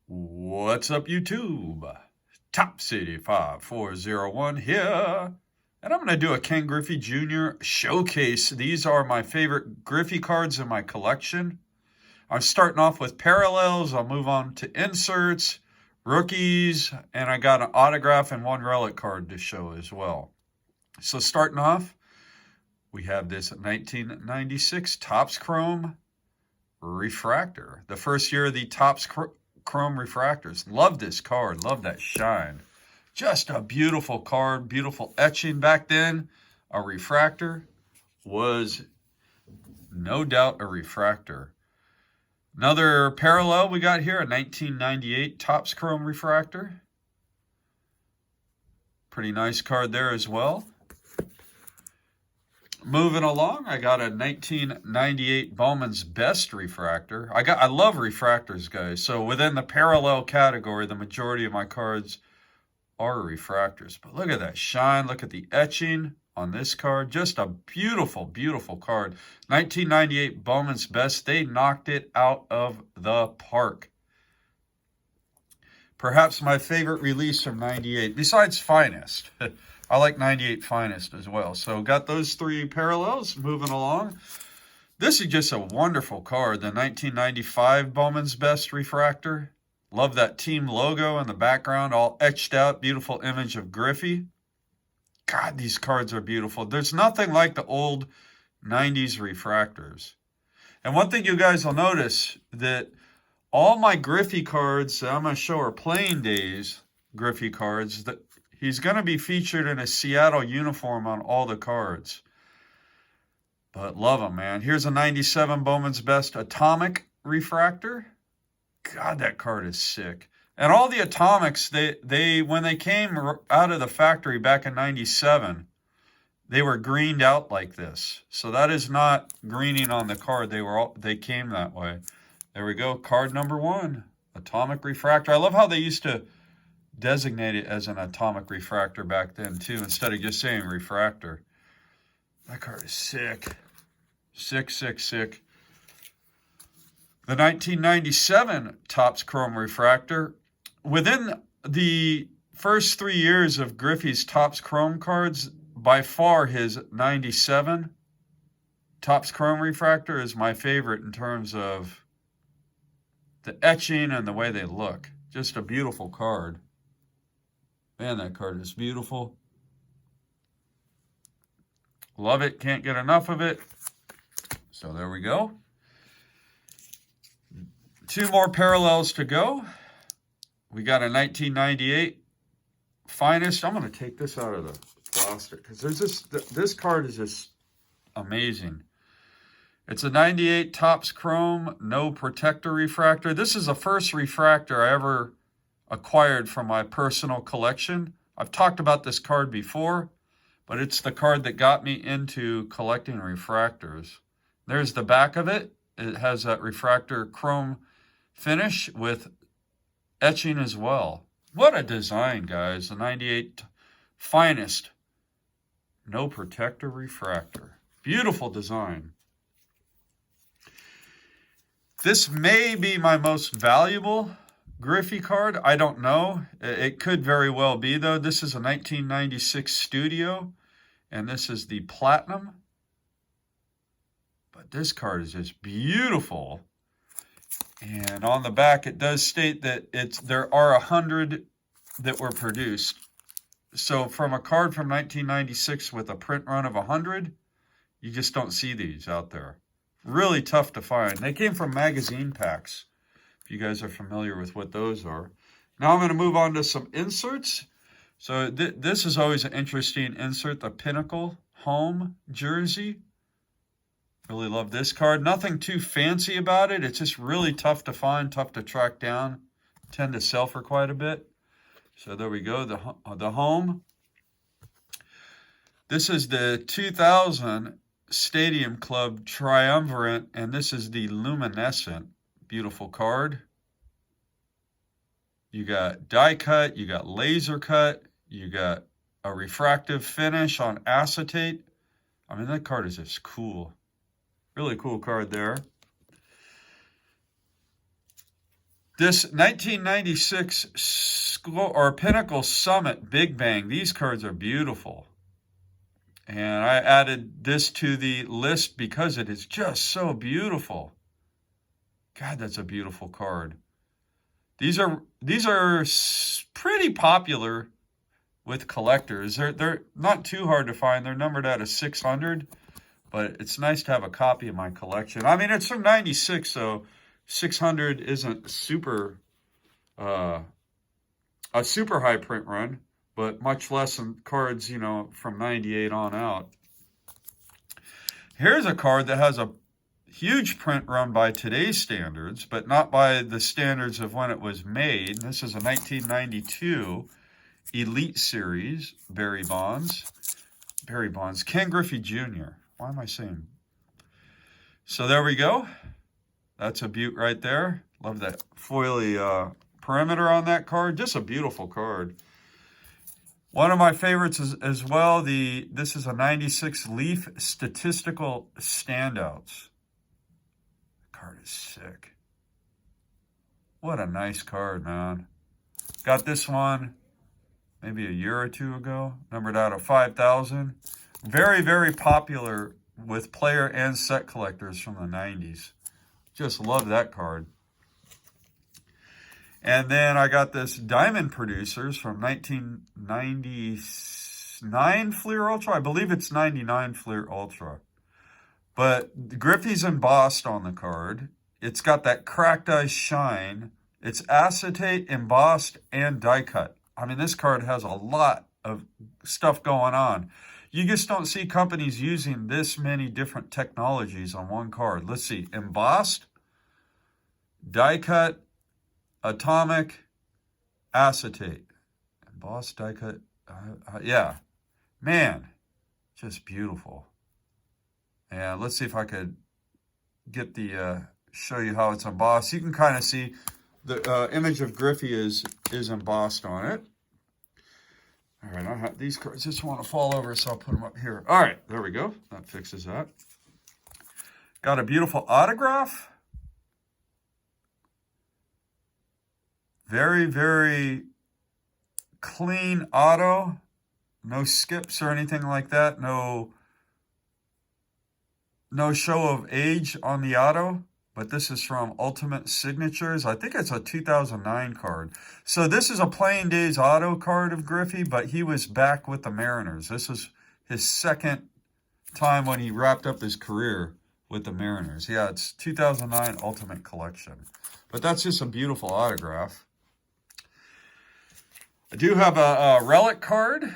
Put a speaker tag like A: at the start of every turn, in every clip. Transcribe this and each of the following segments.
A: What's up, YouTube? Top City 5401 here. And I'm going to do a Ken Griffey Jr. showcase. These are my favorite Griffey cards in my collection. I'm starting off with parallels. I'll move on to inserts, rookies, and I got an autograph and one relic card to show as well. So starting off, we have this 1996 Topps Chrome Refractor. The first year of the Topps Chrome Refractors. Love this card. Love that shine. Just a beautiful card. Beautiful etching. Back then, a refractor was no doubt a refractor. Another parallel we got here, a 1998 Topps Chrome Refractor. Pretty nice card there as well. Moving along, I got a 1998 Bowman's Best Refractor. I love refractors, guys. So within the parallel category, the majority of my cards are refractors. But look at that shine. Look at the etching on this card. Just a beautiful, beautiful card. 1998 Bowman's Best. They knocked it out of the park. Perhaps my favorite release from 98, besides Finest. I like 98 Finest as well. So got those three parallels. Moving along. This is just a wonderful card. The 1995 Bowman's Best Refractor. Love that team logo in the background. All etched out. Beautiful image of Griffey. God, these cards are beautiful. There's nothing like the old 90s refractors. And one thing you guys will notice that all my Griffey cards that I'm going to show are playing days Griffey cards. That he's going to be featured in a Seattle uniform on all the cards. But love him, man. Here's a 97 Bowman's Best Atomic Refractor. God, that card is sick. And all the Atomics, they when they came out of the factory back in 97, they were greened out like this. So that is not greening on the card. They came that way. There we go. Card number 1, Atomic Refractor. I love how they used to designate it as an atomic refractor back then too, instead of just saying refractor. That card is sick. Sick, sick, sick. The 1997 Topps Chrome Refractor. Within the first 3 years of Griffey's Topps Chrome cards, by far his 97 Topps Chrome Refractor is my favorite in terms of the etching and the way they look. Just a beautiful card. Man, that card is beautiful. Love it. Can't get enough of it. So there we go. 2 more parallels to go. We got a 1998 Finest. I'm going to take this out of the plastic because this card is just amazing. It's a 98 Topps Chrome No Protector Refractor. This is the first refractor I ever acquired from my personal collection. I've talked about this card before, but it's the card that got me into collecting refractors. There's the back of it. It has that refractor chrome finish with etching as well. What a design, guys. The 98 Finest No Protector Refractor. Beautiful design. This may be my most valuable Griffey card. I don't know. It could very well be, though. This is a 1996 Studio, and this is the Platinum. But this card is just beautiful. And on the back, it does state that there are 100 that were produced. So from a card from 1996 with a print run of 100, you just don't see these out there. Really tough to find. They came from magazine packs, if you guys are familiar with what those are. Now I'm going to move on to some inserts. So this is always an interesting insert, the Pinnacle Home Jersey. Really love this card. Nothing too fancy about it. It's just really tough to find, tough to track down. Tend to sell for quite a bit. So there we go, the Home. This is the 2000 Stadium Club Triumvirate, and this is the Luminescent. Beautiful card. You got die cut, you got laser cut, you got a refractive finish on acetate. I mean, that card is just cool. Really cool card there. This 1996 Pinnacle Summit Big Bang. These cards are beautiful. And I added this to the list because it is just so beautiful. God, that's a beautiful card. These are pretty popular with collectors. They're not too hard to find. They're numbered out of 600, but it's nice to have a copy in my collection. I mean, it's from 96, so 600 isn't super a super high print run, but much less than cards, you know, from 98 on out. Here's a card that has a huge print run by today's standards, but not by the standards of when it was made. This is a 1992 Elite Series Barry Bonds. Ken Griffey Jr. Why am I saying? So there we go. That's a beaut right there. Love that foily perimeter on that card. Just a beautiful card. One of my favorites is as well. This is a 96 Leaf Statistical Standouts. The card is sick. What a nice card, man. Got this one maybe a year or two ago. Numbered out of 5,000. Very, very popular with player and set collectors from the 90s. Just love that card. And then I got this Diamond Producers from 1999 Fleer Ultra. I believe it's 99 Fleer Ultra. But Griffey's embossed on the card. It's got that cracked ice shine. It's acetate, embossed, and die cut. I mean, this card has a lot of stuff going on. You just don't see companies using this many different technologies on one card. Let's see. Embossed, die cut, atomic, acetate. Embossed, die cut. Yeah. Man, just beautiful. And let's see if I could get show you how it's embossed. You can kind of see the image of Griffey is embossed on it. All right, these cards just want to fall over, so I'll put them up here. All right, there we go. That fixes that. Got a beautiful autograph. Very, very clean auto. No skips or anything like that. No show of age on the auto. But this is from Ultimate Signatures. I think it's a 2009 card. So this is a Playing Days auto card of Griffey, but he was back with the Mariners. This is his second time when he wrapped up his career with the Mariners. Yeah, it's 2009 Ultimate Collection. But that's just a beautiful autograph. I do have a relic card.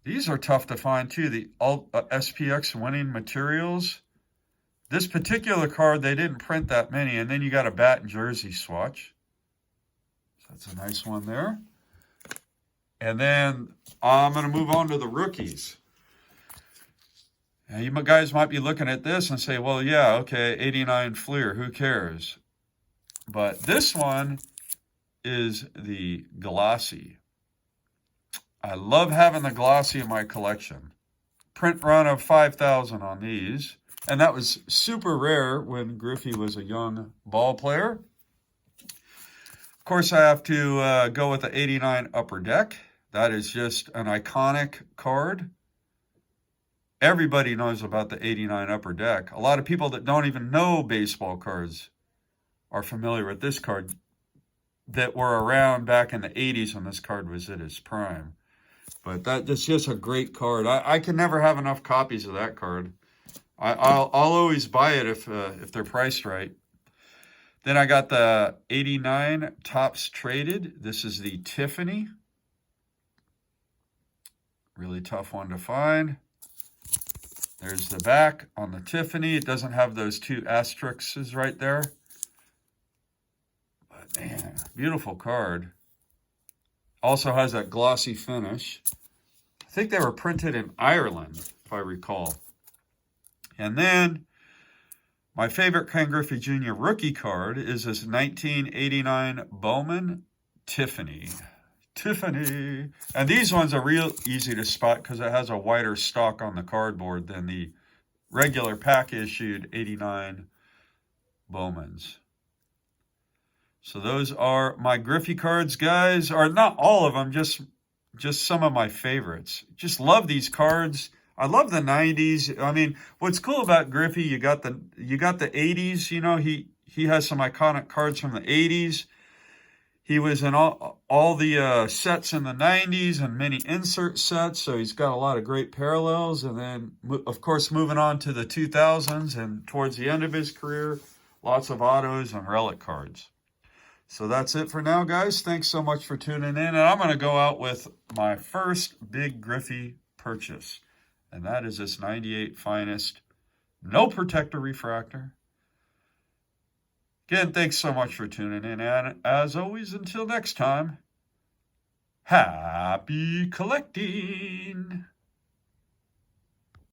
A: These are tough to find too. The SPX Winning Materials. This particular card, they didn't print that many. And then you got a bat and jersey swatch. So that's a nice one there. And then I'm going to move on to the rookies. Now, you guys might be looking at this and say, well, yeah, okay, 89 Fleer, who cares? But this one is the glossy. I love having the glossy in my collection. Print run of 5,000 on these. And that was super rare when Griffey was a young ball player. Of course, I have to go with the 89 Upper Deck. That is just an iconic card. Everybody knows about the 89 Upper Deck. A lot of people that don't even know baseball cards are familiar with this card that were around back in the 80s when this card was at its prime. But that's just a great card. I can never have enough copies of that card. I'll always buy it if they're priced right. Then I got the 89 Topps Traded. This is the Tiffany. Really tough one to find. There's the back on the Tiffany. It doesn't have those two asterisks right there. But man, beautiful card. Also has that glossy finish. I think they were printed in Ireland, if I recall. And then my favorite Ken Griffey Jr. rookie card is this 1989 Bowman Tiffany. Tiffany. And these ones are real easy to spot because it has a wider stock on the cardboard than the regular pack issued 89 Bowmans. So those are my Griffey cards, guys. Or not all of them, just some of my favorites. Just love these cards. I love the 90s. I mean, what's cool about Griffey, you got the 80s, you know, he has some iconic cards from the 80s. He was in all the sets in the 90s and many insert sets, so he's got a lot of great parallels. And then, of course, moving on to the 2000s and towards the end of his career, lots of autos and relic cards. So that's it for now, guys. Thanks so much for tuning in. And I'm going to go out with my first big Griffey purchase. And that is this 98 Finest, no protector refractor. Again, thanks so much for tuning in. And as always, until next time, happy collecting.